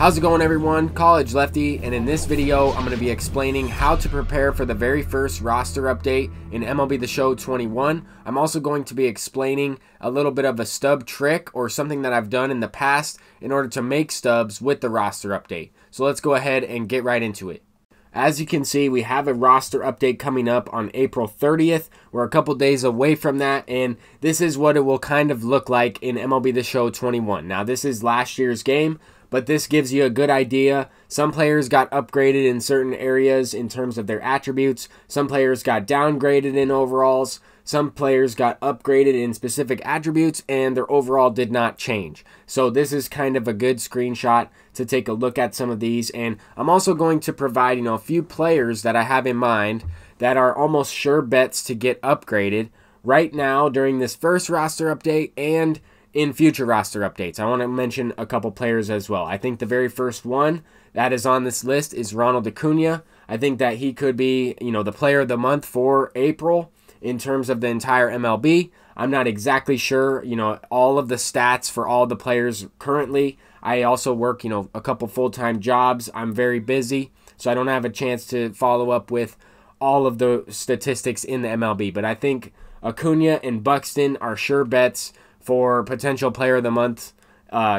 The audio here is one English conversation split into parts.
How's it going, everyone? College Lefty, and in this video I'm going to be explaining how to prepare for the very first roster update in MLB The Show 21. I'm also going to be explaining a little bit of a stub trick or something that I've done in the past in order to make stubs with the roster update. So let's go ahead and get right into it. As you can see, we have a roster update coming up on April 30th. We're a couple days away from that, and this is what it will kind of look like in MLB The Show 21. Now, this is last year's game, but this gives you a good idea. Some players got upgraded in certain areas in terms of their attributes. Some players got downgraded in overalls. Some players got upgraded in specific attributes, and their overall did not change. So this is kind of a good screenshot to take a look at some of these. And I'm also going to provide, a few players that I have in mind that are almost sure bets to get upgraded right now during this first roster update and in future roster updates. I want to mention a couple players as well. I think the very first one that is on this list is Ronald Acuna. I think that he could be, the player of the month for April in terms of the entire MLB. I'm not exactly sure, all of the stats for all the players currently. I also work, a couple full-time jobs. I'm very busy, so I don't have a chance to follow up with all of the statistics in the MLB. But I think Acuna and Buxton are sure bets for potential player of the month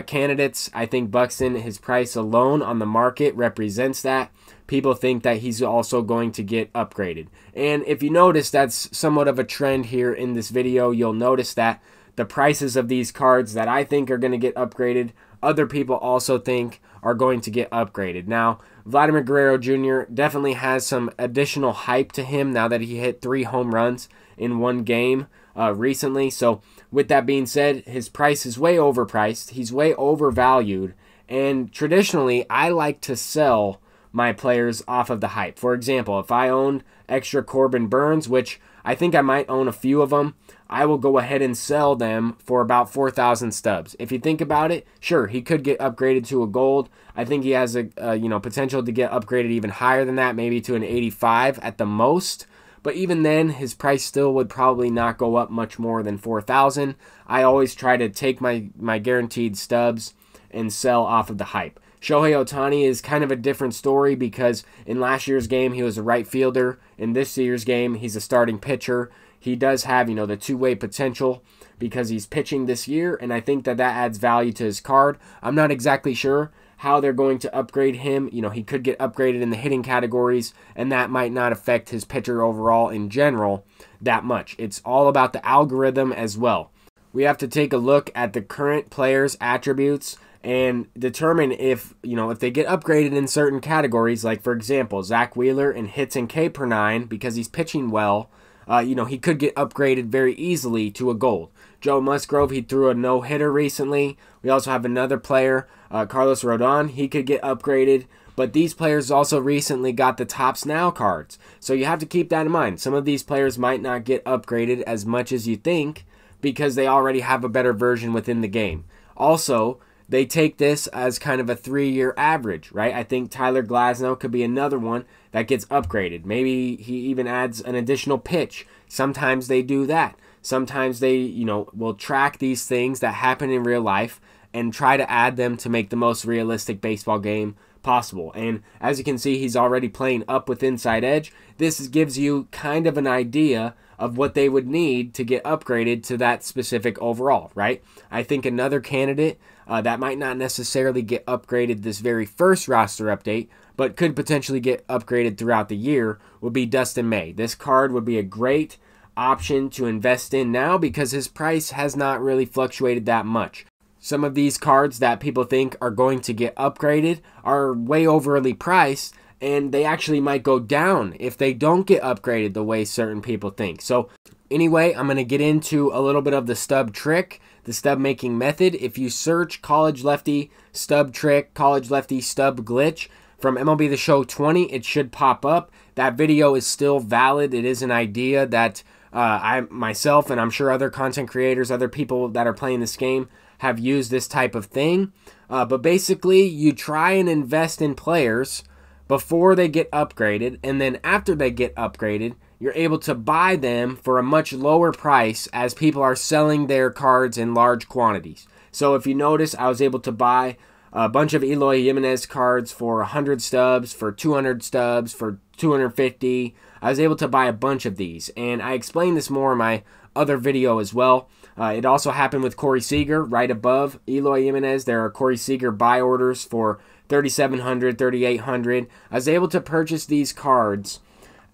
candidates. I think Buxton, his price alone on the market represents that. People think that he's also going to get upgraded. And if you notice, that's somewhat of a trend here in this video. You'll notice that the prices of these cards that I think are going to get upgraded, other people also think are going to get upgraded. Now, Vladimir Guerrero Jr. definitely has some additional hype to him now that he hit 3 home runs in one game recently. So with that being said, his price is way overpriced. He's way overvalued. And traditionally, I like to sell my players off of the hype. For example, if I owned extra Corbin Burns, which I think I might own a few of them, I will go ahead and sell them for about 4,000 stubs. If you think about it, sure, he could get upgraded to a gold. I think he has a potential to get upgraded even higher than that, maybe to an 85 at the most. But even then, his price still would probably not go up much more than 4,000. I always try to take my guaranteed stubs and sell off of the hype. Shohei Ohtani is kind of a different story because in last year's game, he was a right fielder. In this year's game, he's a starting pitcher. He does have, the two-way potential because he's pitching this year, and I think that adds value to his card. I'm not exactly sure how they're going to upgrade him. He could get upgraded in the hitting categories, and that might not affect his pitcher overall in general that much. It's all about the algorithm as well. We have to take a look at the current players' attributes and determine if they get upgraded in certain categories. Like, for example, Zach Wheeler in hits and K per 9 because he's pitching well. He could get upgraded very easily to a gold. Joe Musgrove, he threw a no-hitter recently. We also have another player, Carlos Rodon. He could get upgraded. But these players also recently got the Topps Now cards. So you have to keep that in mind. Some of these players might not get upgraded as much as you think because they already have a better version within the game. Also, they take this as kind of a 3-year average, right? I think Tyler Glasnow could be another one that gets upgraded. Maybe he even adds an additional pitch. Sometimes they do that. Sometimes they, will track these things that happen in real life and try to add them to make the most realistic baseball game possible. And as you can see, he's already playing up with inside edge. This gives you kind of an idea of what they would need to get upgraded to that specific overall, right? I think another candidate that might not necessarily get upgraded this very first roster update, but could potentially get upgraded throughout the year would be Dustin May. This card would be a great option to invest in now because his price has not really fluctuated that much. Some of these cards that people think are going to get upgraded are way overly priced, and they actually might go down if they don't get upgraded the way certain people think. So anyway, I'm going to get into a little bit of the stub trick, the stub making method. If you search College Lefty stub trick, College Lefty stub glitch from MLB The Show 20, it should pop up. That video is still valid. It is an idea that I myself, and I'm sure other content creators, other people that are playing this game have used this type of thing. But basically, you try and invest in players before they get upgraded, and then after they get upgraded, you're able to buy them for a much lower price as people are selling their cards in large quantities. So if you notice, I was able to buy a bunch of Eloy Jimenez cards for 100 stubs, for 200 stubs, for 250. I was able to buy a bunch of these, and I explained this more in my other video as well. It also happened with Corey Seager. Right above Eloy Jimenez, there are Corey Seager buy orders for 3,700, 3,800. I was able to purchase these cards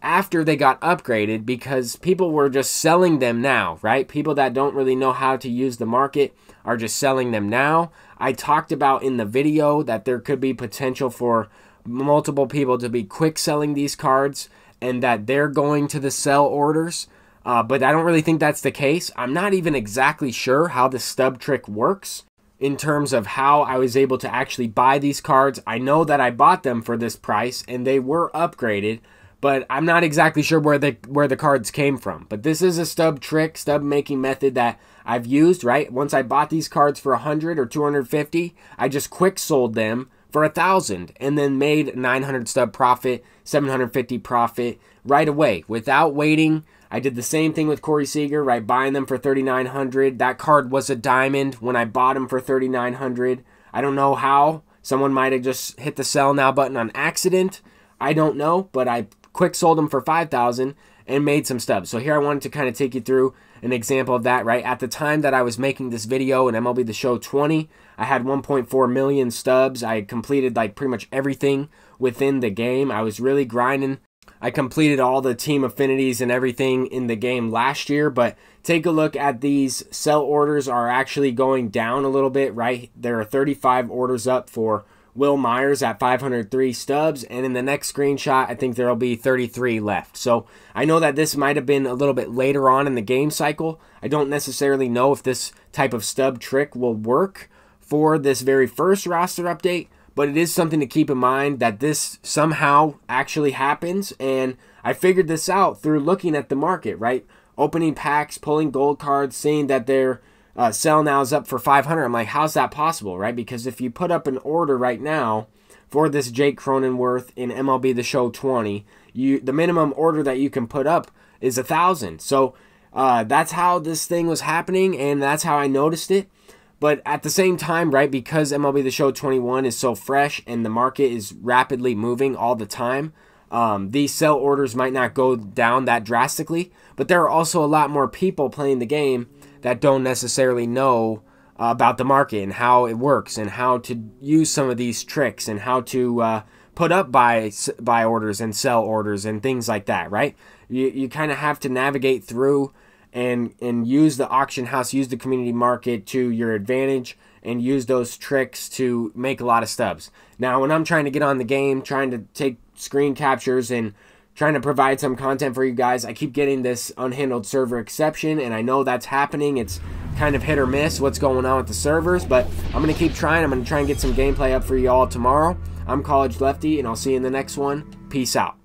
after they got upgraded because people were just selling them now, right? People that don't really know how to use the market are just selling them now. I talked about in the video that there could be potential for multiple people to be quick selling these cards and that they're going to the sell orders. But I don't really think that's the case. I'm not even exactly sure how the stub trick works in terms of how I was able to actually buy these cards. I know that I bought them for this price and they were upgraded, but I'm not exactly sure where the cards came from. But this is a stub trick, stub making method that I've used, right? Once I bought these cards for 100 or 250, I just quick sold them for 1,000 and then made 900 stub profit, 750 profit right away without waiting. I did the same thing with Corey Seager, right? Buying them for 3,900. That card was a diamond when I bought him for 3,900. I don't know how. Someone might have just hit the sell now button on accident. I don't know, but I quick sold them for 5,000 and made some stubs. So here I wanted to kind of take you through an example of that, right? At the time that I was making this video in MLB The Show 20, I had 1.4 million stubs. I had completed like pretty much everything within the game. I was really grinding. I completed all the team affinities and everything in the game last year, but take a look at these sell orders are actually going down a little bit, right? There are 35 orders up for Will Myers at 503 stubs, and in the next screenshot, I think there'll be 33 left. So I know that this might have been a little bit later on in the game cycle. I don't necessarily know if this type of stub trick will work for this very first roster update, but it is something to keep in mind that this somehow actually happens, and I figured this out through looking at the market, right? Opening packs, pulling gold cards, seeing that their sell now is up for 500. I'm like, how's that possible, right? Because if you put up an order right now for this Jake Cronenworth in MLB The Show 20, the minimum order that you can put up is 1,000. So that's how this thing was happening, and that's how I noticed it. But at the same time, right, because MLB The Show 21 is so fresh and the market is rapidly moving all the time, these sell orders might not go down that drastically, but there are also a lot more people playing the game that don't necessarily know about the market and how it works and how to use some of these tricks and how to put up buy orders and sell orders and things like that, right? You kind of have to navigate through and use the auction house, use the community market to your advantage, and use those tricks to make a lot of stubs. Now, when I'm trying to get on the game, trying to take screen captures and trying to provide some content for you guys, I keep getting this unhandled server exception, and I know that's happening. It's kind of hit or miss what's going on with the servers, but I'm going to keep trying. I'm going to try and get some gameplay up for you all tomorrow. I'm College Lefty, and I'll see you in the next one. Peace out.